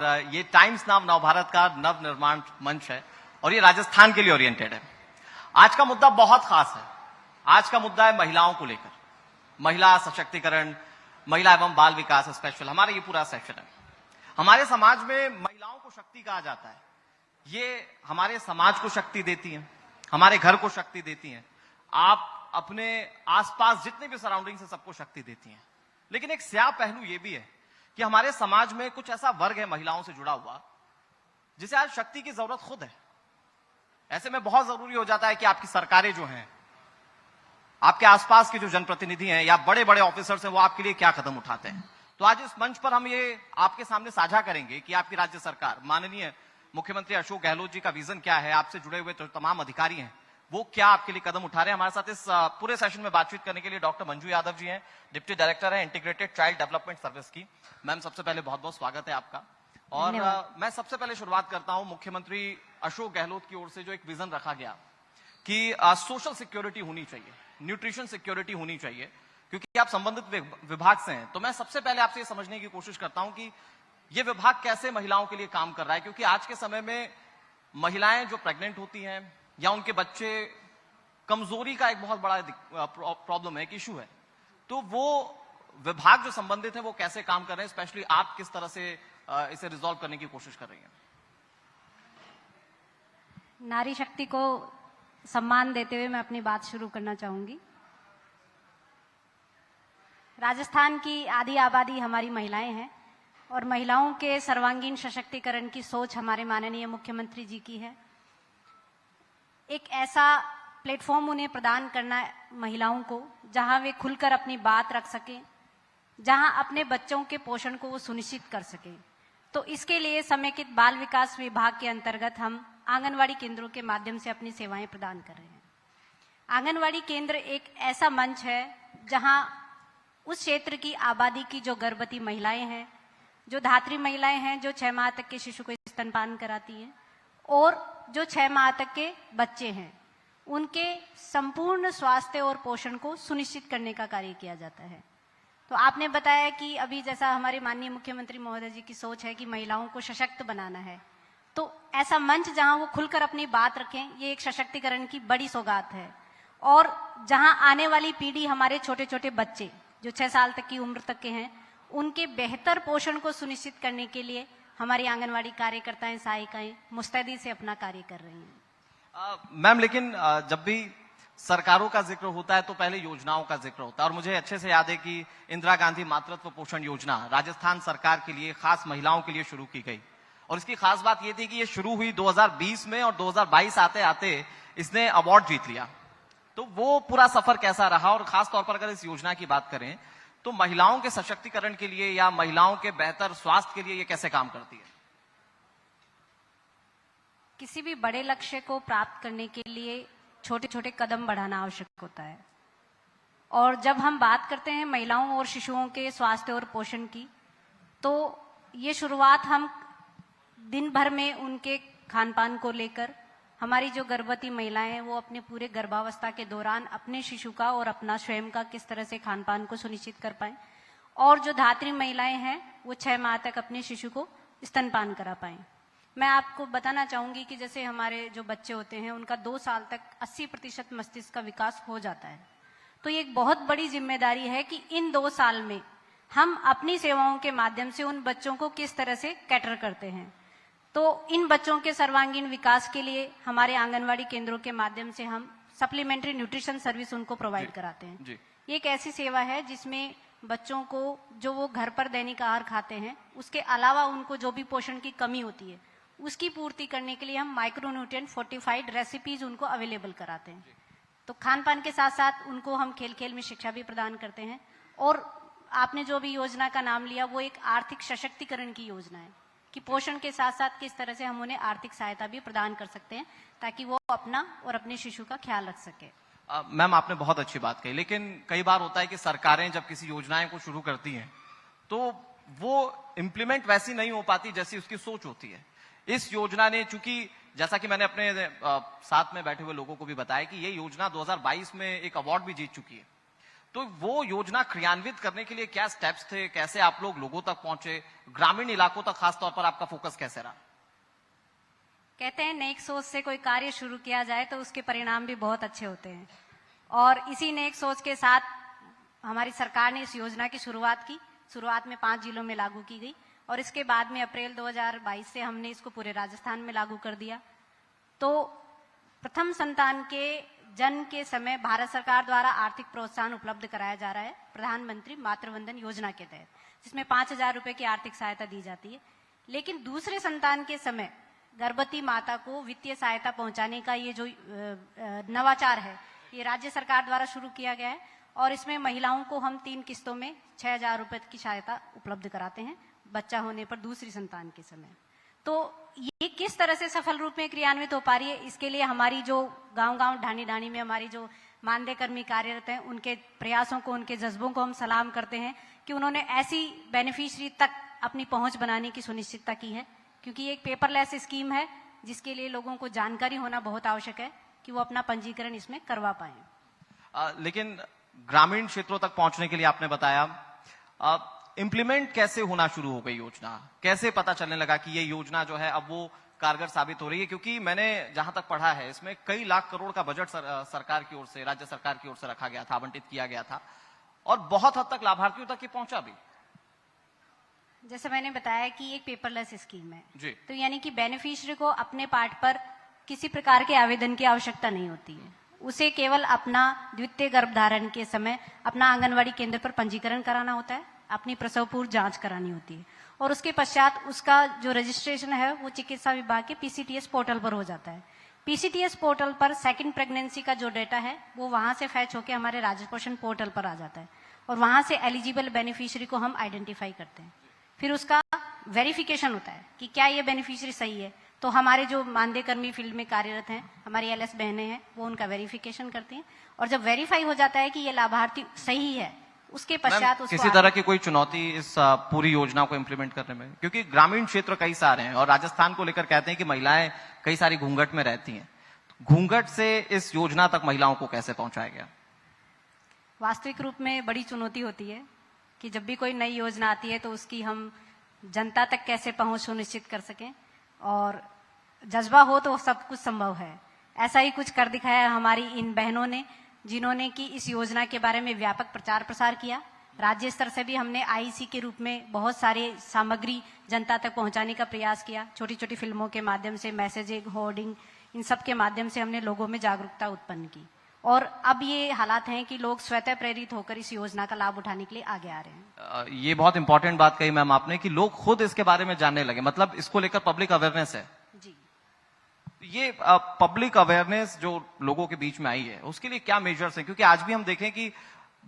ये टाइम्स नाम नवभारत का नव निर्माण मंच है और ये राजस्थान के लिए ओरिएंटेड है। आज का मुद्दा बहुत खास है। आज का मुद्दा है महिलाओं को लेकर, महिला सशक्तिकरण, महिला एवं बाल विकास स्पेशल, हमारा ये पूरा सेक्शन है। हमारे समाज में महिलाओं को शक्ति कहा जाता है। ये हमारे समाज को शक्ति देती हैं, हमारे घर को शक्ति देती हैं, आप अपने आसपास जितने भी सराउंडिंग्स है सबको शक्ति देती हैं। लेकिन एक स्याह पहलू ये भी है कि हमारे समाज में कुछ ऐसा वर्ग है महिलाओं से जुड़ा हुआ जिसे आज शक्ति की जरूरत खुद है। ऐसे में बहुत जरूरी हो जाता है कि आपकी सरकारें जो हैं, आपके आसपास के जो जनप्रतिनिधि हैं या बड़े बड़े ऑफिसर्स हैं, वो आपके लिए क्या कदम उठाते हैं। तो आज इस मंच पर हम ये आपके सामने साझा करेंगे कि आपकी राज्य सरकार, माननीय मुख्यमंत्री अशोक गहलोत जी का विजन क्या है, आपसे जुड़े हुए जो तमाम अधिकारी हैं वो क्या आपके लिए कदम उठा रहे हैं। हमारे साथ इस पूरे सेशन में बातचीत करने के लिए डॉक्टर मंजू यादव जी हैं, डिप्टी डायरेक्टर है इंटीग्रेटेड चाइल्ड डेवलपमेंट सर्विस की। मैम, सबसे पहले बहुत बहुत स्वागत है आपका। और मैं सबसे पहले शुरुआत करता हूं मुख्यमंत्री अशोक गहलोत की ओर से जो एक विजन रखा गया कि सोशल सिक्योरिटी होनी चाहिए, न्यूट्रिशन सिक्योरिटी होनी चाहिए, क्योंकि आप संबंधित विभाग से हैं। तो मैं सबसे पहले आपसे ये समझने की कोशिश करता हूं कि ये विभाग कैसे महिलाओं के लिए काम कर रहा है, क्योंकि आज के समय में महिलाएं जो प्रेग्नेंट होती हैं या उनके बच्चे, कमजोरी का एक बहुत बड़ा प्रॉब्लम है, एक इशू है। तो वो विभाग जो संबंधित है वो कैसे काम कर रहे हैं, स्पेशली आप किस तरह से इसे रिजॉल्व करने की कोशिश कर रही हैं। नारी शक्ति को सम्मान देते हुए मैं अपनी बात शुरू करना चाहूंगी। राजस्थान की आधी आबादी हमारी महिलाएं हैं और महिलाओं के सर्वांगीण सशक्तिकरण की सोच हमारे माननीय मुख्यमंत्री जी की है। एक ऐसा प्लेटफॉर्म उन्हें प्रदान करना महिलाओं को जहां वे खुलकर अपनी बात रख सकें, जहां अपने बच्चों के पोषण को वो सुनिश्चित कर सकें। तो इसके लिए समेकित बाल विकास विभाग के अंतर्गत हम आंगनवाड़ी केंद्रों के माध्यम से अपनी सेवाएं प्रदान कर रहे हैं। आंगनवाड़ी केंद्र एक ऐसा मंच है जहां उस क्षेत्र की आबादी की जो गर्भवती महिलाएं हैं, जो धात्री महिलाएं हैं, जो 6 माह तक के शिशु को स्तनपान कराती हैं, और जो 6 माह तक के बच्चे हैं, उनके संपूर्ण स्वास्थ्य और पोषण को सुनिश्चित करने का कार्य किया जाता है। तो आपने बताया कि अभी जैसा हमारे माननीय मुख्यमंत्री महोदय जी की सोच है कि महिलाओं को सशक्त बनाना है, तो ऐसा मंच जहां वो खुलकर अपनी बात रखें, ये एक सशक्तिकरण की बड़ी सौगात है। और जहां आने वाली पीढ़ी, हमारे छोटे छोटे बच्चे जो 6 साल तक की उम्र तक के हैं, उनके बेहतर पोषण को सुनिश्चित करने के लिए हमारी आंगनवाड़ी कार्यकर्ताएं, सहायिकाएं मुस्तैदी से अपना कार्य कर रही हैं। मैम, लेकिन जब भी सरकारों का जिक्र होता है तो पहले योजनाओं का जिक्र होता है, और मुझे अच्छे से याद है कि इंदिरा गांधी मातृत्व पोषण योजना राजस्थान सरकार के लिए, खास महिलाओं के लिए शुरू की गई। और इसकी खास बात यह थी कि ये शुरू हुई 2020 में और 2022 आते आते इसने अवार्ड जीत लिया। तो वो पूरा सफर कैसा रहा, और खास तौर पर अगर इस योजना की बात करें तो महिलाओं के सशक्तिकरण के लिए या महिलाओं के बेहतर स्वास्थ्य के लिए ये कैसे काम करती है। किसी भी बड़े लक्ष्य को प्राप्त करने के लिए छोटे छोटे कदम बढ़ाना आवश्यक होता है। और जब हम बात करते हैं महिलाओं और शिशुओं के स्वास्थ्य और पोषण की, तो ये शुरुआत हम दिन भर में उनके खान पान को लेकर, हमारी जो गर्भवती महिलाएं हैं वो अपने पूरे गर्भावस्था के दौरान अपने शिशु का और अपना स्वयं का किस तरह से खान पान को सुनिश्चित कर पाएं, और जो धात्री महिलाएं हैं वो 6 माह तक अपने शिशु को स्तनपान करा पाएं। मैं आपको बताना चाहूंगी कि जैसे हमारे जो बच्चे होते हैं उनका 2 साल तक 80% मस्तिष्क का विकास हो जाता है। तो ये एक बहुत बड़ी जिम्मेदारी है कि इन 2 साल में हम अपनी सेवाओं के माध्यम से उन बच्चों को किस तरह से कैटर करते हैं। तो इन बच्चों के सर्वांगीण विकास के लिए हमारे आंगनवाड़ी केंद्रों के माध्यम से हम सप्लीमेंट्री न्यूट्रिशन सर्विस उनको प्रोवाइड कराते हैं। ये एक ऐसी सेवा है जिसमें बच्चों को जो वो घर पर दैनिक आहार खाते हैं, उसके अलावा उनको जो भी पोषण की कमी होती है उसकी पूर्ति करने के लिए हम माइक्रोन्यूट्रिएंट फोर्टिफाइड रेसिपीज उनको अवेलेबल कराते हैं। तो खान पान के साथ साथ उनको हम खेल खेल में शिक्षा भी प्रदान करते हैं। और आपने जो भी योजना का नाम लिया वो एक आर्थिक सशक्तिकरण की योजना है कि पोषण के साथ साथ किस तरह से हम उन्हें आर्थिक सहायता भी प्रदान कर सकते हैं ताकि वो अपना और अपने शिशु का ख्याल रख सके। मैम, आपने बहुत अच्छी बात कही, लेकिन कई बार होता है कि सरकारें जब किसी योजनाएं को शुरू करती हैं तो वो इम्प्लीमेंट वैसी नहीं हो पाती जैसी उसकी सोच होती है। इस योजना ने, चूंकि जैसा कि मैंने अपने साथ में बैठे हुए लोगों को भी बताया कि ये योजना 2022 में एक अवार्ड भी जीत चुकी है, तो वो योजना क्रियान्वित करने के लिए क्या स्टेप्स थे, कैसे आप लोग लोगों तक पहुंचे, ग्रामीण इलाकों तक खास तौर पर आपका फोकस कैसे रहा? कहते हैं नेक सोच से कोई कार्य शुरू किया जाए तो उसके परिणाम भी बहुत अच्छे होते हैं, और इसी नेक सोच के साथ हमारी सरकार ने इस योजना की शुरुआत की। शुरुआत में 5 जिलों में लागू की गई और इसके बाद में अप्रैल 2022 से हमने इसको पूरे राजस्थान में लागू कर दिया। तो प्रथम संतान के जन्म के समय भारत सरकार द्वारा आर्थिक प्रोत्साहन उपलब्ध कराया जा रहा है प्रधानमंत्री मातृवंदन योजना के तहत, जिसमें 5,000 रुपए की आर्थिक सहायता दी जाती है। लेकिन दूसरे संतान के समय गर्भवती माता को वित्तीय सहायता पहुंचाने का ये जो नवाचार है, ये राज्य सरकार द्वारा शुरू किया गया है और इसमें महिलाओं को हम 3 किस्तों में 6,000 रुपए की सहायता उपलब्ध कराते हैं बच्चा होने पर दूसरी संतान के समय। तो ये किस तरह से सफल रूप में क्रियान्वित हो पा रही है, इसके लिए हमारी जो गांव-गांव ढाणी-ढाणी में हमारी जो मानदेय कर्मी कार्यरत हैं, उनके प्रयासों को, उनके जज्बों को हम सलाम करते हैं कि उन्होंने ऐसी बेनिफिशियरी तक अपनी पहुंच बनाने की सुनिश्चितता की है, क्योंकि ये एक पेपरलेस स्कीम है जिसके लिए लोगों को जानकारी होना बहुत आवश्यक है कि वो अपना पंजीकरण इसमें करवा पाए। लेकिन ग्रामीण क्षेत्रों तक पहुंचने के लिए आपने बताया, इम्प्लीमेंट कैसे होना शुरू हो गई योजना, कैसे पता चलने लगा कि ये योजना जो है अब वो कारगर साबित हो रही है? क्योंकि मैंने जहां तक पढ़ा है इसमें कई लाख करोड़ का बजट सरकार की ओर से, राज्य सरकार की ओर से रखा गया था, आवंटित किया गया था और बहुत हद तक लाभार्थियों तक ये पहुंचा भी। जैसे मैंने बताया कि एक पेपरलेस स्कीम है जी। तो यानी कि बेनिफिशियरी को अपने पार्ट पर किसी प्रकार के आवेदन की आवश्यकता नहीं होती है। उसे केवल अपना द्वितीय गर्भधारण के समय अपना आंगनवाड़ी केंद्र पर पंजीकरण कराना होता है, अपनी प्रसव पूर्व जांच करानी होती है और उसके पश्चात उसका जो रजिस्ट्रेशन है वो चिकित्सा विभाग के पीसीटीएस पोर्टल पर हो जाता है। पीसीटीएस पोर्टल पर सेकंड प्रेगनेंसी का जो डेटा है वो वहां से फैच होकर हमारे राज्य पोषण पोर्टल पर आ जाता है और वहां से एलिजिबल बेनिफिशियरी को हम आइडेंटिफाई करते हैं। फिर उसका वेरिफिकेशन होता है कि क्या ये बेनिफिशियरी सही है, तो हमारे जो मानदेय कर्मी फील्ड में कार्यरत हैं, हमारी एलएस बहनें हैं, वो उनका वेरिफिकेशन करती हैं और जब वेरीफाई हो जाता है कि ये लाभार्थी सही है, उसके पश्चात उसको किसी तरह की कोई चुनौती इस पूरी योजना को इम्प्लीमेंट करने में? क्योंकि ग्रामीण क्षेत्र कई सारे हैं और राजस्थान को लेकर कहते हैं कि महिलाएं कई सारी घूंघट में रहती हैं। घूंघट से इस योजना तक महिलाओं को कैसे पहुंचाया गया? वास्तविक रूप में बड़ी चुनौती होती है कि जब भी कोई नई योजना आती है तो उसकी हम जनता तक कैसे पहुंच सुनिश्चित कर सकें, और जज्बा हो तो सब कुछ संभव है। ऐसा ही कुछ कर दिखाया हमारी इन बहनों ने, जिन्होंने कि इस योजना के बारे में व्यापक प्रचार प्रसार किया। राज्य स्तर से भी हमने आईसी के रूप में बहुत सारे सामग्री जनता तक पहुंचाने का प्रयास किया। छोटी छोटी फिल्मों के माध्यम से, मैसेजिंग, होर्डिंग, इन सब के माध्यम से हमने लोगों में जागरूकता उत्पन्न की और अब ये हालात हैं कि लोग स्वतः प्रेरित होकर इस योजना का लाभ उठाने के लिए आगे आ रहे हैं। ये बहुत इंपॉर्टेंट बात कही मैम आपने कि लोग खुद इसके बारे में जानने लगे, मतलब इसको लेकर पब्लिक अवेयरनेस है। जी, ये पब्लिक अवेयरनेस जो लोगों के बीच में आई है उसके लिए क्या मेजर्स हैं? क्योंकि आज भी हम देखें कि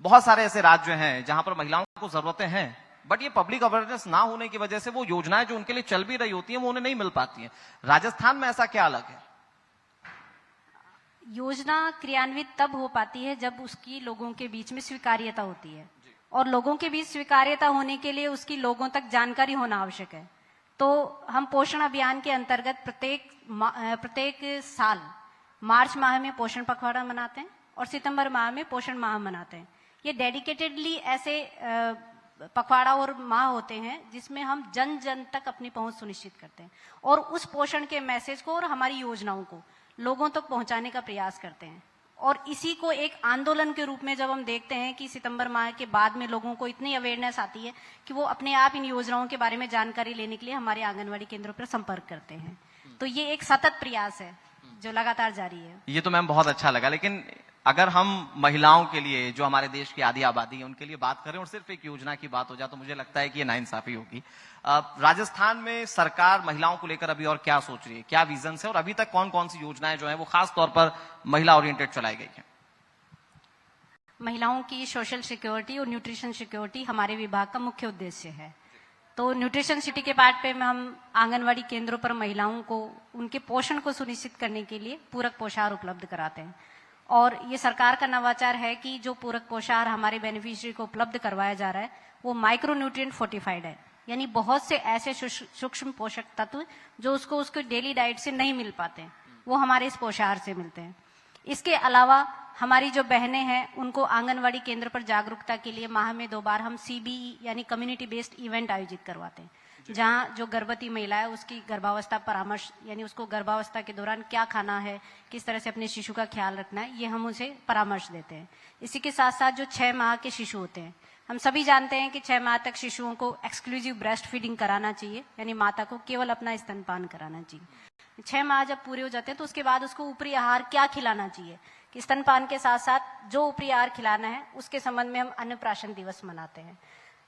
बहुत सारे ऐसे राज्य हैं जहां पर महिलाओं को जरूरतें हैं, बट ये पब्लिक अवेयरनेस ना होने की वजह से वो योजनाएं जो उनके लिए चल भी रही होती हैं वो उन्हें नहीं मिल पाती हैं। राजस्थान में ऐसा क्या अलग है? योजना क्रियान्वित तब हो पाती है जब उसकी लोगों के बीच में स्वीकार्यता होती है और लोगों के बीच स्वीकार्यता होने के लिए उसकी लोगों तक जानकारी होना आवश्यक है। तो हम पोषण अभियान के अंतर्गत प्रत्येक साल मार्च माह में पोषण पखवाड़ा मनाते हैं और सितंबर माह में पोषण माह मनाते हैं। ये डेडिकेटेडली ऐसे पखवाड़ा और माह होते हैं जिसमें हम जन जन तक अपनी पहुंच सुनिश्चित करते हैं और उस पोषण के मैसेज को और हमारी योजनाओं को लोगों तक पहुंचाने का प्रयास करते हैं। और इसी को एक आंदोलन के रूप में जब हम देखते हैं कि सितंबर माह के बाद में लोगों को इतनी अवेयरनेस आती है कि वो अपने आप इन योजनाओं के बारे में जानकारी लेने के लिए हमारे आंगनवाड़ी केंद्रों पर संपर्क करते हैं। तो ये एक सतत प्रयास है जो लगातार जारी है। ये तो मैम बहुत अच्छा लगा, लेकिन अगर हम महिलाओं के लिए, जो हमारे देश की आधी आबादी है, उनके लिए बात करें और सिर्फ एक योजना की बात हो जाए तो मुझे लगता है कि ये नाइंसाफी होगी। राजस्थान में सरकार महिलाओं को लेकर अभी और क्या सोच रही है, क्या विजन है और अभी तक कौन कौन सी योजनाएं जो है वो खास तौर पर महिला ओरिएंटेड चलाई गई है? महिलाओं की सोशल सिक्योरिटी और न्यूट्रिशन सिक्योरिटी हमारे विभाग का मुख्य उद्देश्य है। तो न्यूट्रिशन सिटी के पार्ट पे में हम आंगनवाड़ी केंद्रों पर महिलाओं को उनके पोषण को सुनिश्चित करने के लिए पूरक पोषाहार उपलब्ध कराते हैं और ये सरकार का नवाचार है कि जो पूरक पोषाहार हमारे बेनिफिशियरी को उपलब्ध करवाया जा रहा है वो माइक्रो न्यूट्रिएंट फोर्टिफाइड है, यानी बहुत से ऐसे सूक्ष्म पोषक तत्व जो उसको डेली डाइट से नहीं मिल पाते हैं वो हमारे इस पोषाहार से मिलते हैं। इसके अलावा हमारी जो बहनें हैं उनको आंगनवाड़ी केंद्र पर जागरूकता के लिए माह में 2 बार हम CBE यानी कम्युनिटी बेस्ड इवेंट आयोजित करवाते हैं, जहां जो गर्भवती महिला है उसकी गर्भावस्था परामर्श यानी उसको गर्भावस्था के दौरान क्या खाना है, किस तरह से अपने शिशु का ख्याल रखना है, ये हम उसे परामर्श देते हैं। इसी के साथ साथ जो 6 माह के शिशु होते हैं, हम सभी जानते हैं कि 6 माह तक शिशुओं को एक्सक्लूसिव ब्रेस्ट फीडिंग कराना चाहिए, यानी माता को केवल अपना स्तनपान कराना चाहिए। 6 माह जब पूरे हो जाते हैं तो उसके बाद उसको ऊपरी आहार क्या खिलाना चाहिए, कि स्तनपान के साथ साथ जो ऊपरी आहार खिलाना है उसके संबंध में हम अन्नप्राशन दिवस मनाते हैं।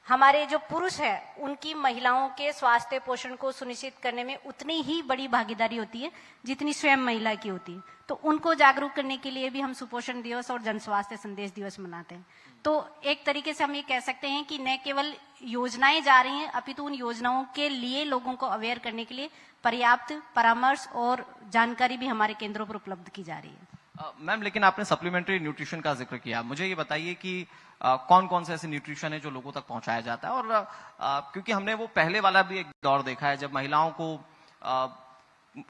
हमारे जो पुरुष हैं उनकी महिलाओं के स्वास्थ्य पोषण को सुनिश्चित करने में उतनी ही बड़ी भागीदारी होती है जितनी स्वयं महिला की होती है। तो उनको जागरूक करने के लिए भी हम सुपोषण दिवस और जन स्वास्थ्य संदेश दिवस मनाते हैं। तो एक तरीके से हम ये कह सकते हैं कि न केवल योजनाएं जा रही हैं, अपितु उन योजनाओं के लिए लोगों को अवेयर करने के लिए पर्याप्त परामर्श और जानकारी भी हमारे केंद्रों पर उपलब्ध की जा रही है। मैम, लेकिन आपने सप्लीमेंट्री न्यूट्रिशन का जिक्र किया, मुझे ये बताइए कि कौन कौन से ऐसे न्यूट्रिशन है जो लोगों तक पहुंचाया जाता है, और क्योंकि हमने वो पहले वाला भी एक दौर देखा है जब महिलाओं को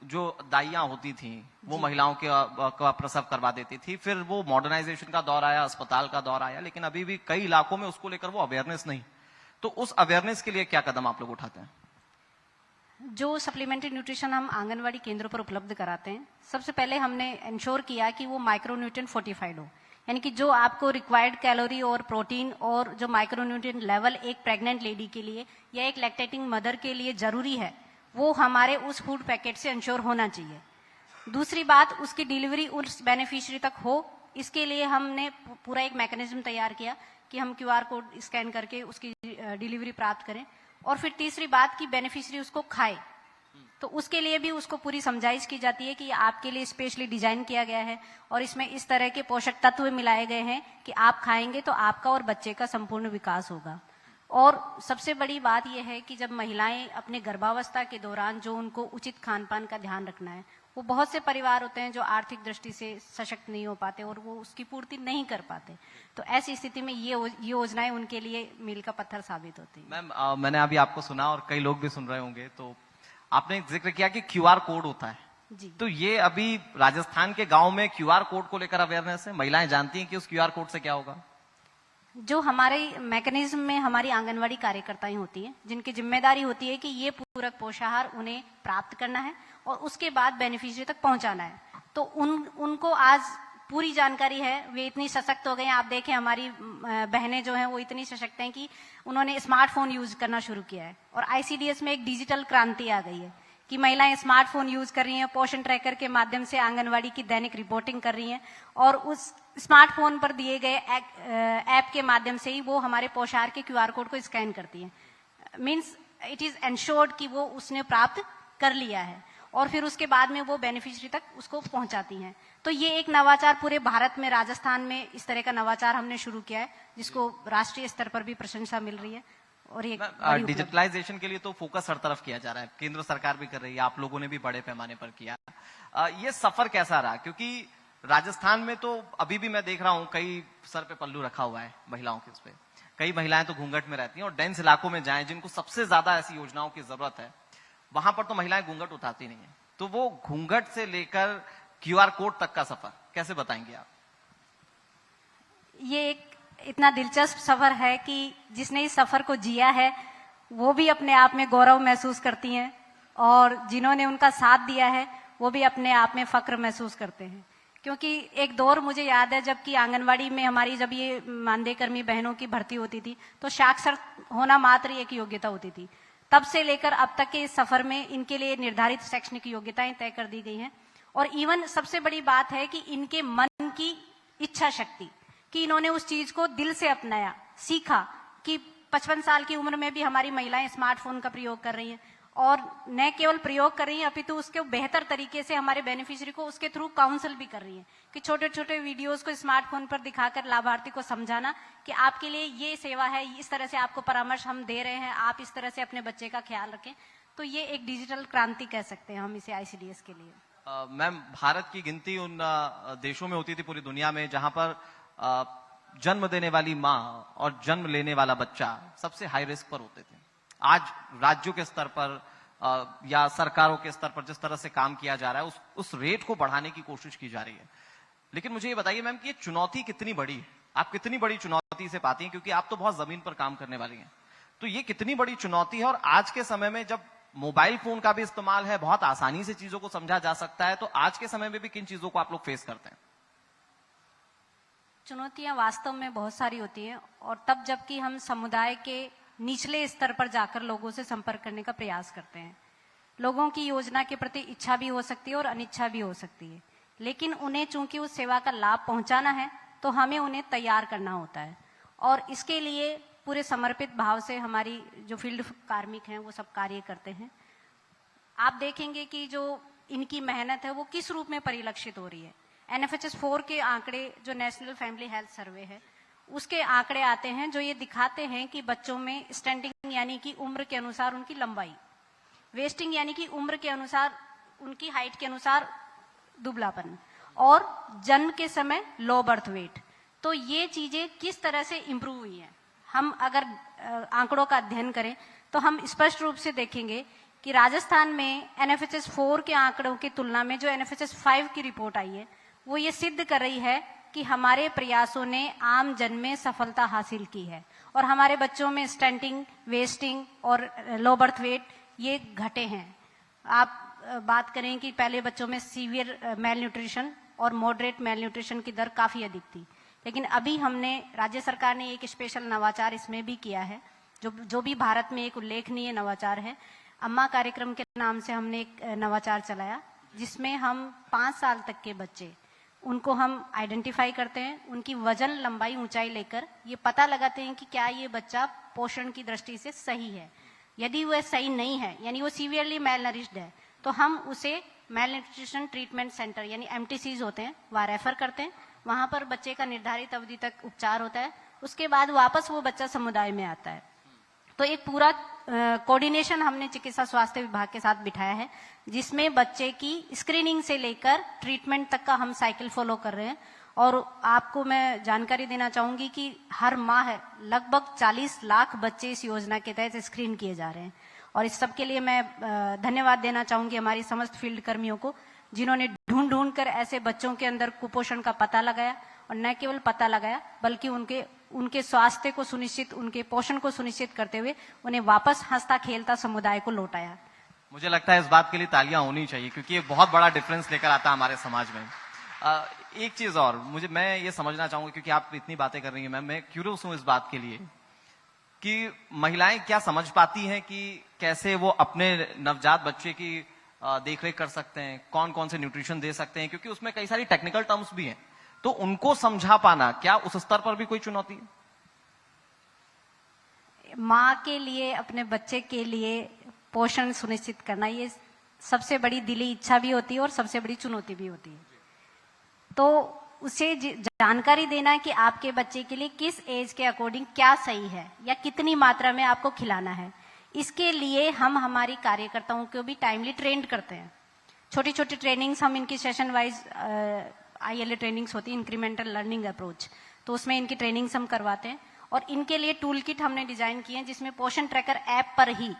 जो दाइयां होती थी वो महिलाओं के का प्रसव करवा देती थी, फिर वो मॉडर्नाइजेशन का दौर आया, अस्पताल का दौर आया, लेकिन अभी भी कई इलाकों में उसको लेकर वो अवेयरनेस नहीं। तो उस अवेयरनेस के लिए क्या कदम आप लोग उठाते हैं? जो सप्लीमेंट्री न्यूट्रिशन हम आंगनवाड़ी केंद्रों पर उपलब्ध कराते हैं, सबसे पहले हमने इंश्योर किया कि वो माइक्रोन्यूट्रिएंट फोर्टिफाइड हो, यानी कि जो आपको रिक्वायर्ड कैलोरी और प्रोटीन और जो माइक्रोन्यूट्रिएंट लेवल एक प्रेग्नेंट लेडी के लिए या एक लैक्टेटिंग मदर के लिए जरूरी है, वो हमारे उस फूड पैकेट से इंश्योर होना चाहिए। दूसरी बात, उसकी डिलीवरी उस बेनिफिशियरी तक हो, इसके लिए हमने पूरा एक मैकेनिज्म तैयार किया कि हम QR कोड स्कैन करके उसकी डिलीवरी प्राप्त करें। और फिर तीसरी बात कि बेनिफिशियरी उसको खाए, तो उसके लिए भी उसको पूरी समझाइश की जाती है कि आपके लिए स्पेशली डिजाइन किया गया है और इसमें इस तरह के पोषक तत्व मिलाए गए हैं कि आप खाएंगे तो आपका और बच्चे का संपूर्ण विकास होगा। और सबसे बड़ी बात यह है कि जब महिलाएं अपने गर्भावस्था के दौरान जो उनको उचित खान पान का ध्यान रखना है, वो बहुत से परिवार होते हैं जो आर्थिक दृष्टि से सशक्त नहीं हो पाते और वो उसकी पूर्ति नहीं कर पाते, तो ऐसी स्थिति में ये योजनाएं उनके लिए मील का पत्थर साबित होती है। मैम, मैंने अभी आपको सुना और कई लोग भी सुन रहे होंगे, तो आपने जिक्र किया कि QR कोड होता है जी। तो ये अभी राजस्थान के गांव में QR कोड को लेकर अवेयरनेस है, महिलाएं जानती हैं कि उस QR कोड से क्या होगा? जो हमारे मैकेनिज्म में हमारी आंगनवाड़ी कार्यकर्ताएं होती हैं, जिनकी जिम्मेदारी होती है कि ये पूरक पोषाहार उन्हें प्राप्त करना है और उसके बाद बेनिफिशियरी तक पहुंचाना है, तो उनको आज पूरी जानकारी है। वे इतनी सशक्त हो गए हैं, आप देखें हमारी बहनें जो हैं वो इतनी सशक्त हैं कि उन्होंने स्मार्टफोन यूज करना शुरू किया है और ICDS में एक डिजिटल क्रांति आ गई है कि महिलाएं स्मार्टफोन यूज कर रही हैं, पोषण ट्रैकर के माध्यम से आंगनवाड़ी की दैनिक रिपोर्टिंग कर रही हैं और उस स्मार्टफोन पर दिए गए ऐप के माध्यम से ही वो हमारे पोषाहार के QR कोड को स्कैन करती हैं। मीन्स इट इज एंश्योर्ड कि वो उसने प्राप्त कर लिया है और फिर उसके बाद में वो बेनिफिशियरी तक उसको पहुंचाती हैं। तो ये एक नवाचार पूरे भारत में, राजस्थान में इस तरह का नवाचार हमने शुरू किया है जिसको राष्ट्रीय स्तर पर भी प्रशंसा मिल रही है। और ये डिजिटलाइजेशन के लिए तो फोकस हर तरफ किया जा रहा है, केंद्र सरकार भी कर रही है, आप लोगों ने भी बड़े पैमाने पर किया। ये सफर कैसा रहा? क्योंकि राजस्थान में तो अभी भी मैं देख रहा हूं कई सर पे पल्लू रखा हुआ है महिलाओं के, उस पे कई महिलाएं तो घूंघट में रहती हैं और डेंस इलाकों में जाएं जिनको सबसे ज्यादा ऐसी योजनाओं की जरूरत है, वहां पर तो महिलाएं घूंघट उठाती नहीं है। तो वो घूंघट से लेकर QR कोड तक का सफर कैसे बताएंगे आप? ये एक इतना दिलचस्प सफर है कि जिसने इस सफर को जिया है वो भी अपने आप में गौरव महसूस करती हैं और जिन्होंने उनका साथ दिया है वो भी अपने आप में फक्र महसूस करते हैं। क्योंकि एक दौर मुझे याद है जबकि आंगनवाड़ी में हमारी जब ये मानदेय कर्मी बहनों की भर्ती होती थी तो साक्षर होना मात्र एक योग्यता होती थी। तब से लेकर अब तक के इस सफर में इनके लिए निर्धारित शैक्षणिक योग्यताएं तय कर दी गई हैं और इवन सबसे बड़ी बात है कि इनके मन की इच्छा शक्ति कि इन्होंने उस चीज को दिल से अपनाया, सीखा कि 55 साल की उम्र में भी हमारी महिलाएं स्मार्टफोन का प्रयोग कर रही हैं और न केवल प्रयोग कर रही हैं अपितु उसके बेहतर तरीके से हमारे बेनिफिशियरी को उसके थ्रू काउंसिल भी कर रही हैं कि छोटे छोटे वीडियोस को स्मार्टफोन पर दिखाकर लाभार्थी को समझाना कि आपके लिए ये सेवा है, इस तरह से आपको परामर्श हम दे रहे हैं, आप इस तरह से अपने बच्चे का ख्याल रखें। तो ये एक डिजिटल क्रांति कह सकते हैं हम इसे ICDS के लिए। मैम, भारत की गिनती उन देशों में होती थी पूरी दुनिया में जहां पर जन्म देने वाली माँ और जन्म लेने वाला बच्चा सबसे हाई रिस्क पर होते थे। आज राज्यों के स्तर पर या सरकारों के स्तर पर जिस तरह से काम किया जा रहा है उस रेट को बढ़ाने की कोशिश की जा रही है, लेकिन मुझे ये बताइए मैम कि ये चुनौती कितनी बड़ी है, आप कितनी बड़ी चुनौती से पाती हैं, क्योंकि आप तो बहुत जमीन पर काम करने वाली हैं, तो ये कितनी बड़ी चुनौती है। और आज के समय में जब मोबाइल फोन का भी इस्तेमाल है, बहुत आसानी से चीजों को समझा जा सकता है, तो आज के समय में भी किन चीजों को आप लोग फेस करते हैं? चुनौतियां वास्तव में बहुत सारी होती हैं, और तब जबकि हम समुदाय के निचले स्तर पर जाकर लोगों से संपर्क करने का प्रयास करते हैं। लोगों की योजना के प्रति इच्छा भी हो सकती है और अनिच्छा भी हो सकती है, लेकिन उन्हें चूंकि उस सेवा का लाभ पहुंचाना है तो हमें उन्हें तैयार करना होता है, और इसके लिए पूरे समर्पित भाव से हमारी जो फील्ड कार्मिक हैं वो सब कार्य करते हैं। आप देखेंगे कि जो इनकी मेहनत है वो किस रूप में परिलक्षित हो रही है। NFHS 4 के आंकड़े, जो नेशनल फैमिली हेल्थ सर्वे है, उसके आंकड़े आते हैं जो ये दिखाते हैं कि बच्चों में स्टैंडिंग यानी कि उम्र के अनुसार उनकी लंबाई, वेस्टिंग यानी कि उम्र के अनुसार उनकी हाइट के अनुसार दुबलापन, और जन्म के समय लो बर्थ वेट, तो ये चीजें किस तरह से इंप्रूव हुई हैं। हम अगर आंकड़ों का अध्ययन करें तो हम स्पष्ट रूप से देखेंगे कि राजस्थान में NFHS 4 के आंकड़ों की तुलना में जो NFHS 5 की रिपोर्ट आई है वो ये सिद्ध कर रही है कि हमारे प्रयासों ने आम जन में सफलता हासिल की है, और हमारे बच्चों में स्टंटिंग, वेस्टिंग और लो बर्थ वेट ये घटे हैं। आप बात करें कि पहले बच्चों में सीवियर मेल न्यूट्रिशन और मॉडरेट मेल न्यूट्रिशन की दर काफी अधिक थी, लेकिन अभी हमने, राज्य सरकार ने एक स्पेशल नवाचार इसमें भी किया है, जो भी भारत में एक उल्लेखनीय नवाचार है। अम्मा कार्यक्रम के नाम से हमने एक नवाचार चलाया, जिसमें हम 5 साल तक के बच्चे, उनको हम आइडेंटिफाई करते हैं, उनकी वजन, लंबाई, ऊंचाई लेकर ये पता लगाते हैं कि क्या ये बच्चा पोषण की दृष्टि से सही है। यदि वह सही नहीं है, यानी वो सीवियरली मेल नरिश्ड है, तो हम उसे मेल न्यूट्रिशन ट्रीटमेंट सेंटर यानी MTCs होते हैं वहाँ रेफर करते हैं। वहां पर बच्चे का निर्धारित अवधि तक उपचार होता है, उसके बाद वापस वो बच्चा समुदाय में आता है। तो एक पूरा कोऑर्डिनेशन हमने चिकित्सा स्वास्थ्य विभाग के साथ बिठाया है, जिसमें बच्चे की स्क्रीनिंग से लेकर ट्रीटमेंट तक का हम साइकिल फॉलो कर रहे हैं। और आपको मैं जानकारी देना चाहूंगी कि हर माह लगभग 40 लाख बच्चे इस योजना के तहत स्क्रीन किए जा रहे हैं, और इस सब के लिए मैं धन्यवाद देना चाहूंगी हमारी समस्त फील्ड कर्मियों को, जिन्होंने ढूंढ ढूंढ कर ऐसे बच्चों के अंदर कुपोषण का पता लगाया, और न केवल पता लगाया बल्कि उनके स्वास्थ्य को सुनिश्चित, उनके पोषण को सुनिश्चित करते हुए उन्हें वापस हंसता खेलता समुदाय को लौटाया। मुझे लगता है इस बात के लिए तालियां होनी चाहिए, क्योंकि ये बहुत बड़ा डिफरेंस लेकर आता है हमारे समाज में। एक चीज और मैं ये समझना चाहूंगा, क्योंकि आप इतनी बातें कर रही हैं मैम, मैं क्यूरियस हूं इस बात के लिए कि महिलाएं क्या समझ पाती हैं कि कैसे वो अपने नवजात बच्चे की देखरेख कर सकते हैं, कौन कौन से न्यूट्रिशन दे सकते हैं, क्योंकि उसमें कई सारी टेक्निकल टर्म्स भी हैं, तो उनको समझा पाना, क्या उस स्तर पर भी कोई चुनौती है? माँ के लिए, अपने बच्चे के लिए पोषण सुनिश्चित करना, ये सबसे बड़ी दिली इच्छा भी होती है और सबसे बड़ी चुनौती भी होती है। तो उसे जानकारी देना कि आपके बच्चे के लिए किस एज के अकॉर्डिंग क्या सही है या कितनी मात्रा में आपको खिलाना है, इसके लिए हम हमारी कार्यकर्ताओं को भी टाइमली ट्रेंड करते हैं। छोटी छोटी ट्रेनिंग्स हम इनकी सेशन वाइज ILA ट्रेनिंग्स होती है, इंक्रीमेंटल लर्निंग अप्रोच, तो उसमें इनकी ट्रेनिंग्स हम करवाते हैं। और इनके लिए टूल किट हमने डिजाइन किए हैं, जिसमें पोषण ट्रैकर ऐप पर ही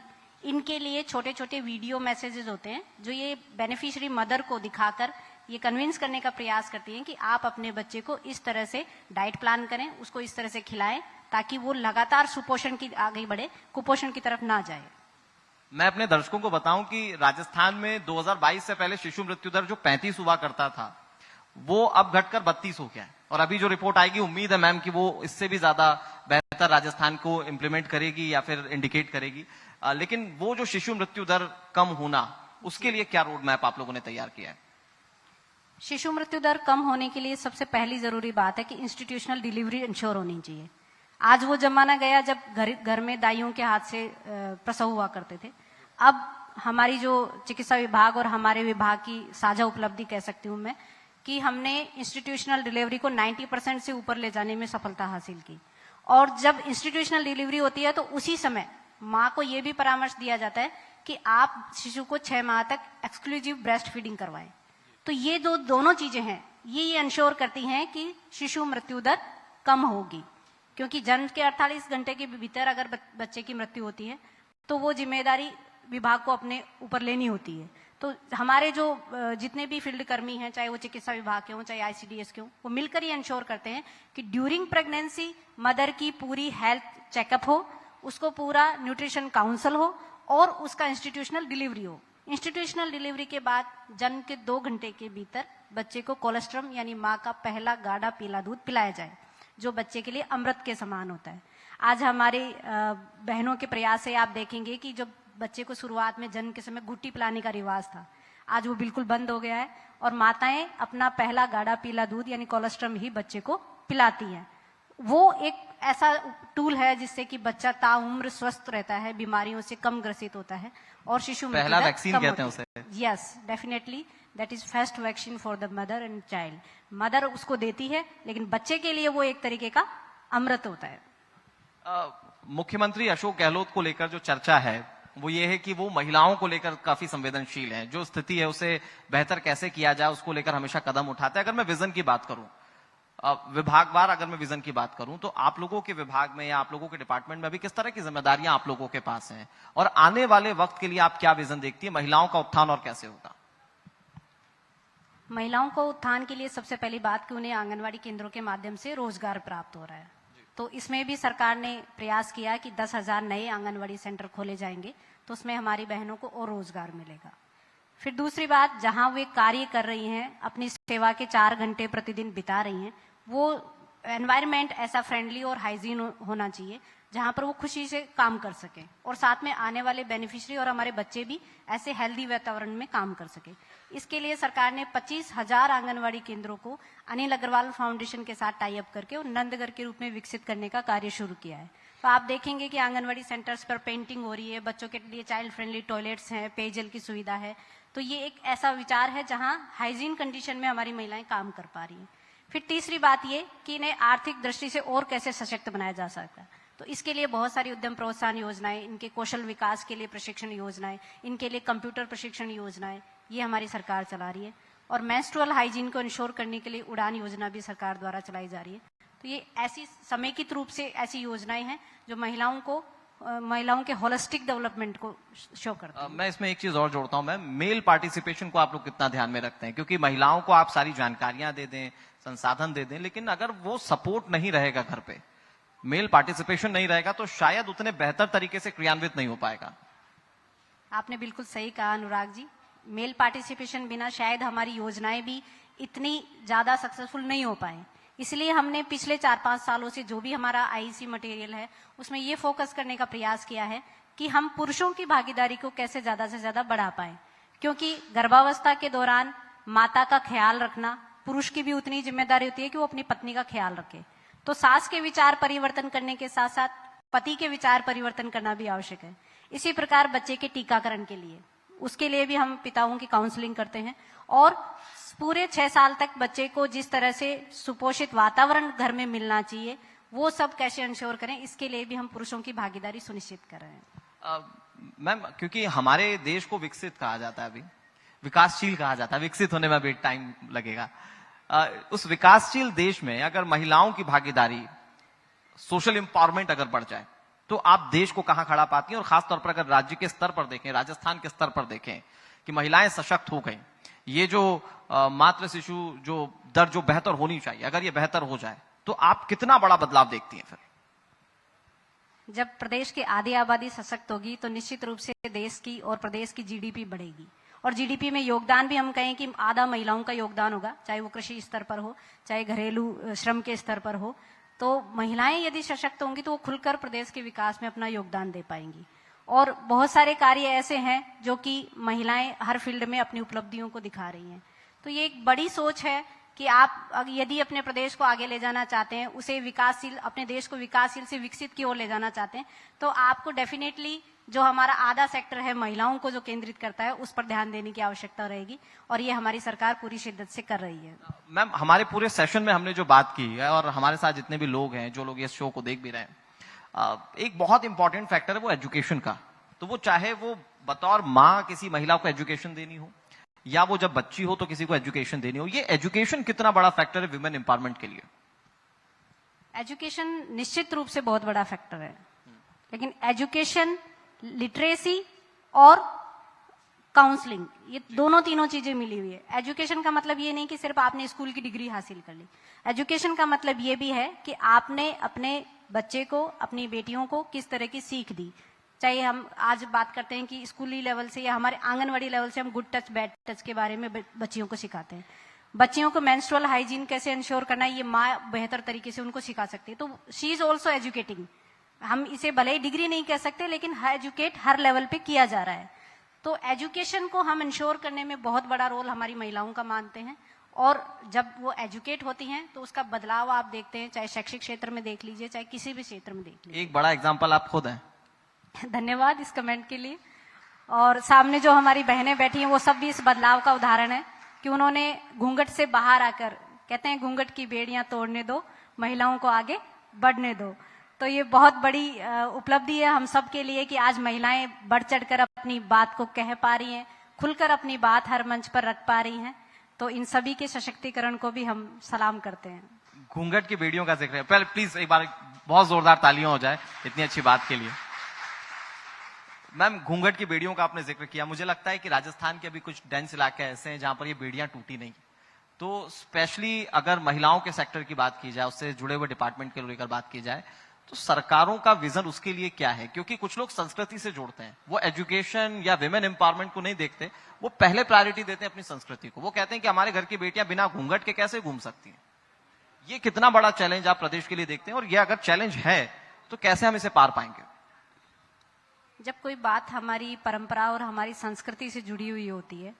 इनके लिए छोटे छोटे वीडियो मैसेजेस होते हैं, जो ये बेनिफिशियरी मदर को दिखाकर ये कन्विंस करने का प्रयास करती हैं कि आप अपने बच्चे को इस तरह से डाइट प्लान करें, उसको इस तरह से खिलाएं, ताकि वो लगातार सुपोषण की आगे बढ़े, कुपोषण की तरफ ना जाए। मैं अपने दर्शकों को बताऊं कि राजस्थान में 2022 से पहले शिशु मृत्यु दर जो 35 हुआ करता था, वो अब घटकर 32 हो गया है। और अभी जो रिपोर्ट आएगी, उम्मीद है मैम कि वो इससे भी ज्यादा बेहतर राजस्थान को इंप्लीमेंट करेगी या फिर इंडिकेट करेगी। लेकिन वो जो शिशु मृत्यु दर कम होना, उसके लिए क्या रोड मैप आप लोगों ने तैयार किया है? शिशु मृत्यु दर कम होने के लिए सबसे पहली जरूरी बात है कि इंस्टीट्यूशनल डिलीवरी इंश्योर होनी चाहिए। आज वो जमाना गया जब घर में दाइयों के हाथ से प्रसव हुआ करते थे। अब हमारी जो चिकित्सा विभाग और हमारे विभाग की साझा उपलब्धि कह सकती हूँ मैं, कि हमने इंस्टीट्यूशनल डिलीवरी को 90% से ऊपर ले जाने में सफलता हासिल की। और जब इंस्टीट्यूशनल डिलीवरी होती है तो उसी समय माँ को यह भी परामर्श दिया जाता है कि आप शिशु को 6 माह तक एक्सक्लूसिव ब्रेस्ट फीडिंग करवाएं। तो ये दोनों चीजें हैं, ये इंश्योर करती हैं कि शिशु मृत्यु दर कम होगी, क्योंकि जन्म के 48 घंटे के भीतर अगर बच्चे की मृत्यु होती है तो वो जिम्मेदारी विभाग को अपने ऊपर लेनी होती है। तो हमारे जो जितने भी फील्ड कर्मी हैं, चाहे वो चिकित्सा विभाग के हों, चाहे ICDS के हों, वो मिलकर ही इंश्योर करते हैं कि ड्यूरिंग प्रेगनेंसी मदर की पूरी हेल्थ चेकअप हो, उसको पूरा न्यूट्रिशन काउंसल हो और उसका इंस्टीट्यूशनल डिलीवरी हो। इंस्टीट्यूशनल डिलीवरी के बाद जन्म के 2 घंटे के भीतर बच्चे को कोलेस्ट्रम यानी माँ का पहला गाढ़ा पीला दूध पिलाया जाए, जो बच्चे के लिए अमृत के समान होता है। आज हमारे बहनों के प्रयास से आप देखेंगे कि जब बच्चे को शुरुआत में जन्म के समय घुट्टी पिलाने का रिवाज था, आज वो बिल्कुल बंद हो गया है और माताएं अपना पहला गाढ़ा पीला दूध यानी कोलेस्ट्रम ही बच्चे को पिलाती हैं। वो एक ऐसा टूल है जिससे कि बच्चा ताउम्र स्वस्थ रहता है, बीमारियों से कम ग्रसित होता है और शिशु पहला वैक्सीन कहते हैं उसे। Yes, definitely that is first vaccine for the mother and child. Mother उसको देती है, लेकिन बच्चे के लिए वो एक तरीके का अमृत होता है। मुख्यमंत्री अशोक गहलोत को लेकर जो चर्चा है वो ये है कि वो महिलाओं को लेकर काफी संवेदनशील है, जो स्थिति है उसे बेहतर कैसे किया जाए उसको लेकर हमेशा कदम उठाते हैं। अगर मैं विजन की बात करूं, विभागवार अगर मैं विजन की बात करूं, तो आप लोगों के विभाग में या आप लोगों के डिपार्टमेंट में अभी किस तरह की जिम्मेदारियां आप लोगों के पास हैं और आने वाले वक्त के लिए आप क्या विजन देखती है, महिलाओं का उत्थान और कैसे होगा? महिलाओं को उत्थान के लिए सबसे पहली बात कि उन्हें आंगनवाड़ी केंद्रों के माध्यम से रोजगार प्राप्त हो रहा है, तो इसमें भी सरकार ने प्रयास किया कि 10,000 नए आंगनवाड़ी सेंटर खोले जाएंगे, तो उसमें हमारी बहनों को और रोजगार मिलेगा। फिर दूसरी बात, जहां वे कार्य कर रही हैं, अपनी सेवा के 4 घंटे प्रतिदिन बिता रही हैं, वो एनवायरनमेंट ऐसा फ्रेंडली और हाइजीन होना चाहिए जहां पर वो खुशी से काम कर सके और साथ में आने वाले बेनिफिशियरी और हमारे बच्चे भी ऐसे हेल्दी वातावरण में काम कर सके। इसके लिए सरकार ने 25,000 आंगनवाड़ी केंद्रों को अनिल अग्रवाल फाउंडेशन के साथ टाई अप करके और नंदघर के रूप में विकसित करने का कार्य शुरू किया है। तो आप देखेंगे कि आंगनवाड़ी सेंटर्स पर पेंटिंग हो रही है, बच्चों के लिए चाइल्ड फ्रेंडली टॉयलेट्स हैं, पेयजल की सुविधा है। तो ये एक ऐसा विचार है जहां हाइजीन कंडीशन में हमारी महिलाएं काम कर पा रही हैं। फिर तीसरी बात ये कि इन्हें आर्थिक दृष्टि से और कैसे सशक्त बनाया जा सकता है, तो इसके लिए बहुत सारी उद्यम प्रोत्साहन योजनाएं, इनके कौशल विकास के लिए प्रशिक्षण योजनाएं, इनके लिए कंप्यूटर प्रशिक्षण योजनाएं, ये हमारी सरकार चला रही है। और मेंस्ट्रुअल हाइजीन को इंश्योर करने के लिए उड़ान योजना भी सरकार द्वारा चलाई जा रही है। तो ये ऐसी समेकित रूप से ऐसी योजनाएं हैं जो महिलाओं के होलिस्टिक डेवलपमेंट को शो करते हैं। मैं इसमें एक चीज और जोड़ता हूं, मैं मेल पार्टिसिपेशन को आप लोग कितना ध्यान में रखते हैं? क्योंकि महिलाओं को आप सारी जानकारियां दे दें, संसाधन दे दें, लेकिन अगर वो सपोर्ट नहीं रहेगा, घर पे मेल पार्टिसिपेशन नहीं रहेगा, तो शायद उतने बेहतर तरीके से क्रियान्वित नहीं हो पाएगा। आपने बिल्कुल सही कहा अनुराग जी, मेल पार्टिसिपेशन बिना शायद हमारी योजनाएं भी इतनी ज्यादा सक्सेसफुल नहीं हो पाए। इसलिए हमने पिछले 4-5 सालों से जो भी हमारा IEC मटेरियल है उसमें ये फोकस करने का प्रयास किया है कि हम पुरुषों की भागीदारी को कैसे ज्यादा से ज्यादा बढ़ा पाए, क्योंकि गर्भावस्था के दौरान माता का ख्याल रखना पुरुष की भी उतनी जिम्मेदारी होती है कि वो अपनी पत्नी का ख्याल रखे। तो सास के विचार परिवर्तन करने के साथ साथ पति के विचार परिवर्तन करना भी आवश्यक है। इसी प्रकार बच्चे के टीकाकरण के लिए, उसके लिए भी हम पिताओं की काउंसलिंग करते हैं और पूरे 6 साल तक बच्चे को जिस तरह से सुपोषित वातावरण घर में मिलना चाहिए वो सब कैसे इंश्योर करें, इसके लिए भी हम पुरुषों की भागीदारी सुनिश्चित कर रहे हैं। मैम, क्योंकि हमारे देश को विकसित कहा जाता है, अभी विकासशील कहा जाता है, विकसित होने में अभी टाइम लगेगा। उस विकासशील देश में अगर महिलाओं की भागीदारी, सोशल एम्पावरमेंट अगर बढ़ जाए, तो आप देश को कहां खड़ा पाती हैं? और खासतौर पर अगर राज्य के स्तर पर देखें, राजस्थान के स्तर पर देखें कि महिलाएं सशक्त हो गई, ये जो मातृ शिशु जो दर जो बेहतर होनी चाहिए, अगर ये बेहतर हो जाए तो आप कितना बड़ा बदलाव देखती हैं? फिर जब प्रदेश की आधी आबादी सशक्त होगी तो निश्चित रूप से देश की और प्रदेश की GDP बढ़ेगी और GDP में योगदान भी हम कहें कि आधा महिलाओं का योगदान होगा, चाहे वो कृषि स्तर पर हो, चाहे घरेलू श्रम के स्तर पर हो। तो महिलाएं यदि सशक्त होंगी तो वो खुलकर प्रदेश के विकास में अपना योगदान दे पाएंगी। और बहुत सारे कार्य ऐसे हैं जो कि महिलाएं हर फील्ड में अपनी उपलब्धियों को दिखा रही हैं। तो ये एक बड़ी सोच है कि आप यदि अपने प्रदेश को आगे ले जाना चाहते हैं, उसे विकासशील, अपने देश को विकासशील से विकसित की ओर ले जाना चाहते हैं, तो आपको डेफिनेटली जो हमारा आधा सेक्टर है महिलाओं को जो केंद्रित करता है उस पर ध्यान देने की आवश्यकता रहेगी और ये हमारी सरकार पूरी शिद्दत से कर रही है। मैम, हमारे पूरे सेशन में हमने जो बात की है और हमारे साथ जितने भी लोग हैं, जो लोग इस शो को देख भी रहे हैं, एक बहुत इंपॉर्टेंट फैक्टर है वो एजुकेशन का। तो वो चाहे वो बतौर माँ किसी महिला को एजुकेशन देनी हो या वो जब बच्ची हो तो किसी को एजुकेशन देनी हो, ये एजुकेशन कितना बड़ा फैक्टर है विमेन एम्पावरमेंट के लिए? एजुकेशन निश्चित रूप से बहुत बड़ा फैक्टर है, लेकिन एजुकेशन, लिटरेसी और काउंसलिंग, ये दोनों तीनों चीजें मिली हुई है। एजुकेशन का मतलब ये नहीं कि सिर्फ आपने स्कूल की डिग्री हासिल कर ली। एजुकेशन का मतलब ये भी है कि आपने अपने बच्चे को, अपनी बेटियों को किस तरह की सीख दी। चाहे हम आज बात करते हैं कि स्कूली लेवल से या हमारे आंगनवाड़ी लेवल से हम गुड टच बैड टच के बारे में बच्चियों को सिखाते हैं। बच्चियों को मेंस्ट्रुअल हाइजीन कैसे इंश्योर करना है, ये माँ बेहतर तरीके से उनको सिखा सकती है। तो शी इज ऑल्सो एजुकेटिंग। हम इसे भले ही डिग्री नहीं कह सकते, लेकिन एजुकेट हर लेवल पे किया जा रहा है। तो एजुकेशन को हम इंश्योर करने में बहुत बड़ा रोल हमारी महिलाओं का मानते हैं। और जब वो एजुकेट होती हैं तो उसका बदलाव आप देखते हैं, चाहे शैक्षिक क्षेत्र में देख लीजिए, चाहे किसी भी क्षेत्र में देख लीजिए। एक बड़ा एग्जाम्पल आप खुद हैं। धन्यवाद इस कमेंट के लिए। और सामने जो हमारी बहनें बैठी हैं वो सब भी इस बदलाव का उदाहरण है कि उन्होंने घूंघट से बाहर आकर, कहते हैं घूंघट की बेड़ियां तोड़ने दो, महिलाओं को आगे बढ़ने दो। तो ये बहुत बड़ी उपलब्धि है हम सब के लिए कि आज महिलाएं बढ़ चढ़कर अपनी बात को कह पा रही हैं, खुलकर अपनी बात हर मंच पर रख पा रही हैं। तो इन सभी के सशक्तिकरण को भी हम सलाम करते हैं। घूंघट की बेड़ियों का जिक्र है, पहले प्लीज एक बार बहुत जोरदार तालियां हो जाए इतनी अच्छी बात के लिए। मैम, घूंघट की बेड़ियों का आपने जिक्र किया, मुझे लगता है कि राजस्थान के अभी कुछ डेंस इलाके ऐसे हैं जहां पर ये बेड़ियां टूटी नहीं। तो स्पेशली अगर महिलाओं के सेक्टर की बात की जाए, उससे जुड़े हुए डिपार्टमेंट के लेकर बात की जाए, तो सरकारों का विजन उसके लिए क्या है? क्योंकि कुछ लोग संस्कृति से जोड़ते हैं, वो एजुकेशन या विमेन एम्पावरमेंट को नहीं देखते, वो पहले प्रायोरिटी देते हैं अपनी संस्कृति को। वो कहते हैं कि हमारे घर की बेटियां बिना घूंघट के कैसे घूम सकती हैं। ये कितना बड़ा चैलेंज आप प्रदेश के लिए देखते हैं, और ये अगर चैलेंज है तो कैसे हम इसे पार पाएंगे? जब कोई बात हमारी परंपरा और हमारी संस्कृति से जुड़ी हुई होती है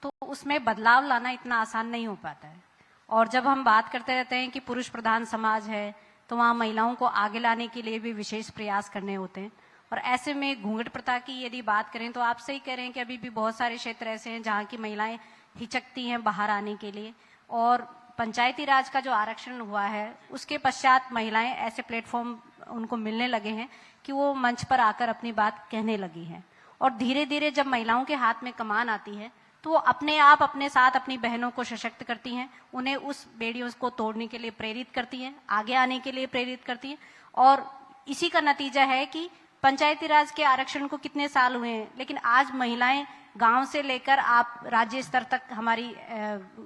तो उसमें बदलाव लाना इतना आसान नहीं हो पाता है। और जब हम बात करते रहते हैं कि पुरुष प्रधान समाज है तो वहाँ महिलाओं को आगे लाने के लिए भी विशेष प्रयास करने होते हैं। और ऐसे में घूंघट प्रथा की यदि बात करें तो आप सही कह रहे हैं कि अभी भी बहुत सारे क्षेत्र ऐसे हैं जहाँ की महिलाएं हिचकती हैं बाहर आने के लिए। और पंचायती राज का जो आरक्षण हुआ है उसके पश्चात महिलाएं ऐसे प्लेटफॉर्म उनको मिलने लगे हैं कि वो मंच पर आकर अपनी बात कहने लगी हैं। और धीरे धीरे जब महिलाओं के हाथ में कमान आती है तो वो अपने आप अपने साथ अपनी बहनों को सशक्त करती हैं, उन्हें उस बेड़ियों को तोड़ने के लिए प्रेरित करती हैं, आगे आने के लिए प्रेरित करती हैं। और इसी का नतीजा है कि पंचायती राज के आरक्षण को कितने साल हुए हैं, लेकिन आज महिलाएं गांव से लेकर आप राज्य स्तर तक हमारी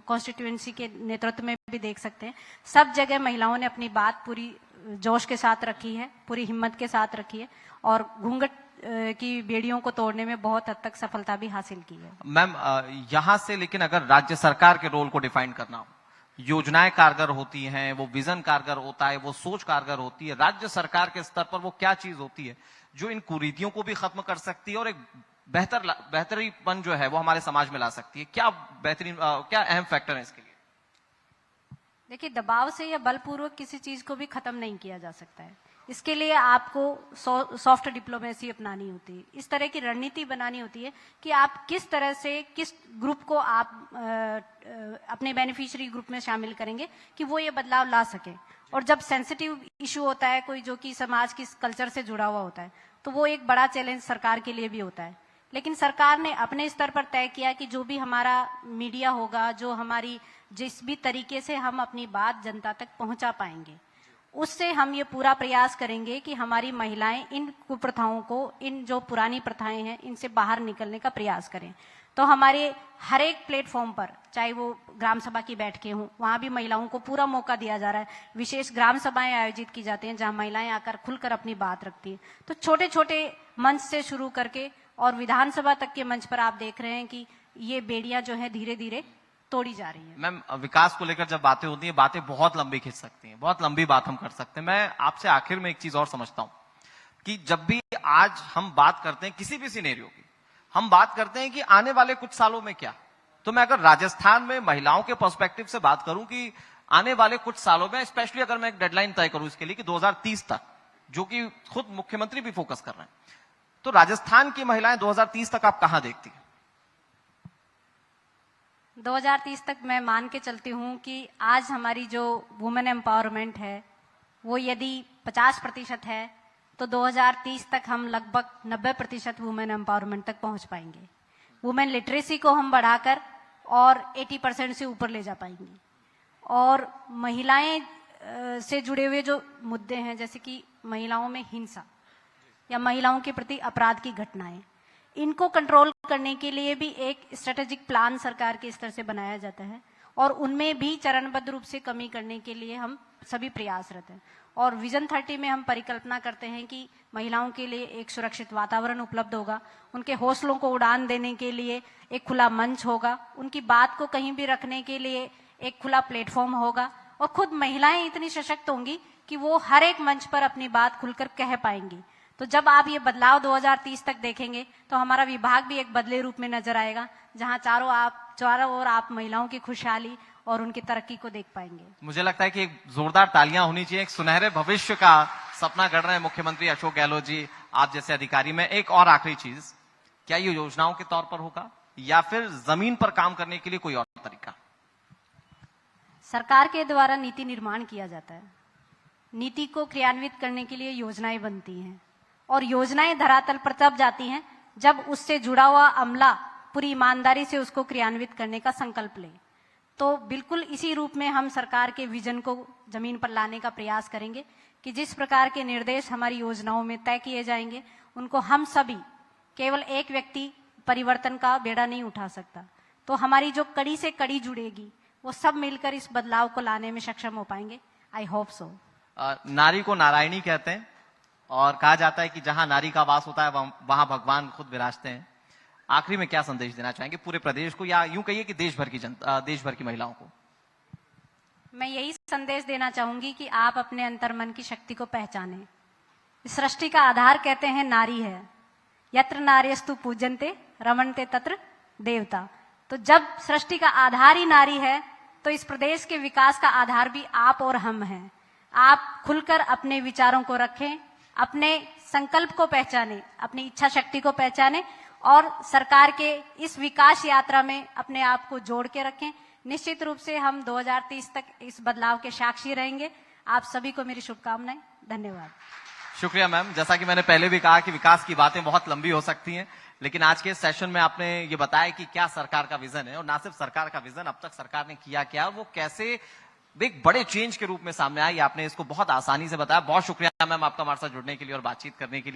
कॉन्स्टिट्यूएंसी के नेतृत्व में भी देख सकते हैं, सब जगह महिलाओं ने अपनी बात पूरी जोश के साथ रखी है, पूरी हिम्मत के साथ रखी है और घूंघट की बेड़ियों को तोड़ने में बहुत हद तक सफलता भी हासिल की है। मैम, यहां से लेकिन अगर राज्य सरकार के रोल को डिफाइन करना हो, योजनाएं कारगर होती हैं, वो विजन कारगर होता है, वो सोच कारगर होती है, राज्य सरकार के स्तर पर वो क्या चीज होती है जो इन कुरीतियों को भी खत्म कर सकती है और एक बेहतरीपन जो है वो हमारे समाज में ला सकती है? क्या बेहतरीन, क्या अहम फैक्टर है इसके लिए? देखिए, दबाव से या बलपूर्वक किसी चीज को भी खत्म नहीं किया जा सकता है। इसके लिए आपको सॉफ्ट डिप्लोमेसी अपनानी होती है, इस तरह की रणनीति बनानी होती है कि आप किस तरह से किस ग्रुप को आप अपने बेनिफिशियरी ग्रुप में शामिल करेंगे कि वो ये बदलाव ला सके। और जब सेंसिटिव इशू होता है कोई जो कि समाज की कल्चर से जुड़ा हुआ होता है तो वो एक बड़ा चैलेंज सरकार के लिए भी होता है। लेकिन सरकार ने अपने स्तर पर तय किया कि जो भी हमारा मीडिया होगा, जो हमारी जिस भी तरीके से हम अपनी बात जनता तक पहुंचा पाएंगे, उससे हम ये पूरा प्रयास करेंगे कि हमारी महिलाएं इन कुप्रथाओं को, इन जो पुरानी प्रथाएं हैं, इनसे बाहर निकलने का प्रयास करें। तो हमारे हर एक प्लेटफॉर्म पर, चाहे वो ग्राम सभा की बैठकें हों, वहां भी महिलाओं को पूरा मौका दिया जा रहा है। विशेष ग्राम सभाएं आयोजित की जाती हैं जहां महिलाएं आकर खुलकर अपनी बात रखती हैं। तो छोटे छोटे मंच से शुरू करके और विधानसभा तक के मंच पर आप देख रहे हैं कि ये बेड़ियां जो है धीरे धीरे तोड़ी जा रही है। मैम, विकास को लेकर जब बातें होती हैं, बातें बहुत लंबी खिंच सकती हैं, बहुत लंबी बात हम कर सकते हैं। मैं आपसे आखिर में एक चीज और समझता हूं कि जब भी आज हम बात करते हैं किसी भी सिनेरियो की, हम बात करते हैं कि आने वाले कुछ सालों में क्या। तो मैं अगर राजस्थान में महिलाओं के पर्सपेक्टिव से बात करूं कि आने वाले कुछ सालों में, स्पेशली अगर मैं एक डेडलाइन तय करूं इसके लिए कि 2030 तक, जो कि खुद मुख्यमंत्री भी फोकस कर रहे हैं, तो राजस्थान की महिलाएं 2030 तक आप कहां देखती हैं? 2030 तक मैं मान के चलती हूँ कि आज हमारी जो वुमेन एम्पावरमेंट है वो यदि 50% है तो 2030 तक हम लगभग 90% वुमेन एम्पावरमेंट तक पहुंच पाएंगे। वुमेन लिटरेसी को हम बढ़ाकर और 80% से ऊपर ले जा पाएंगे। और महिलाएं से जुड़े हुए जो मुद्दे हैं, जैसे कि महिलाओं में हिंसा या महिलाओं के प्रति अपराध की घटनाएं, इनको कंट्रोल करने के लिए भी एक स्ट्रेटेजिक प्लान सरकार के स्तर से बनाया जाता है और उनमें भी चरणबद्ध रूप से कमी करने के लिए हम सभी प्रयासरत हैं। और विजन 30 में हम परिकल्पना करते हैं कि महिलाओं के लिए एक सुरक्षित वातावरण उपलब्ध होगा, उनके हौसलों को उड़ान देने के लिए एक खुला मंच होगा, उनकी बात को कहीं भी रखने के लिए एक खुला प्लेटफॉर्म होगा और खुद महिलाएं इतनी सशक्त होंगी कि वो हर एक मंच पर अपनी बात खुलकर कह पाएंगी। तो जब आप ये बदलाव 2030 तक देखेंगे तो हमारा विभाग भी एक बदले रूप में नजर आएगा, जहां चारों ओर आप महिलाओं की खुशहाली और उनकी तरक्की को देख पाएंगे। मुझे लगता है कि एक जोरदार तालियां होनी चाहिए। एक सुनहरे भविष्य का सपना गढ़ रहे हैं मुख्यमंत्री अशोक गहलोत जी, आप जैसे अधिकारी में। एक और आखिरी चीज, क्या ये योजनाओं के तौर पर होगा या फिर जमीन पर काम करने के लिए कोई और तरीका? सरकार के द्वारा नीति निर्माण किया जाता है, नीति को क्रियान्वित करने के लिए योजनाएं बनती हैं और योजनाएं धरातल पर तब जाती हैं जब उससे जुड़ा हुआ अमला पूरी ईमानदारी से उसको क्रियान्वित करने का संकल्प ले। तो बिल्कुल इसी रूप में हम सरकार के विजन को जमीन पर लाने का प्रयास करेंगे कि जिस प्रकार के निर्देश हमारी योजनाओं में तय किए जाएंगे उनको हम सभी, केवल एक व्यक्ति परिवर्तन का बेड़ा नहीं उठा सकता, तो हमारी जो कड़ी से कड़ी जुड़ेगी वो सब मिलकर इस बदलाव को लाने में सक्षम हो पाएंगे। I hope so. नारी को नारायणी कहते हैं और कहा जाता है कि जहां नारी का वास होता है वहां भगवान खुद विराजते हैं। आखिरी में क्या संदेश देना चाहेंगे पूरे प्रदेश को या यूं कहिए कि देश भर की जनता, देश भर की महिलाओं को? मैं यही संदेश देना चाहूंगी कि आप अपने अंतर्मन की शक्ति को पहचानें। इस सृष्टि का आधार कहते हैं नारी है। यत्र नार्यस्तु पूजन्ते रमन्ते तत्र देवता। तो जब सृष्टि का आधार ही नारी है तो इस प्रदेश के विकास का आधार भी आप और हम हैं। आप खुलकर अपने विचारों को रखें, अपने संकल्प को पहचानें, अपनी इच्छा शक्ति को पहचानें और सरकार के इस विकास यात्रा में अपने आप को जोड़ के रखें। निश्चित रूप से हम 2030 तक इस बदलाव के साक्षी रहेंगे। आप सभी को मेरी शुभकामनाएं। धन्यवाद। शुक्रिया मैम। जैसा कि मैंने पहले भी कहा कि विकास की बातें बहुत लंबी हो सकती हैं, लेकिन आज के सेशन में आपने ये बताया कि क्या सरकार का विजन है और ना सिर्फ सरकार का विजन, अब तक सरकार ने किया क्या, वो कैसे एक बड़े चेंज के रूप में सामने आया, आपने इसको बहुत आसानी से बताया। बहुत शुक्रिया मैम आपका हमारे साथ जुड़ने के लिए और बातचीत करने के लिए।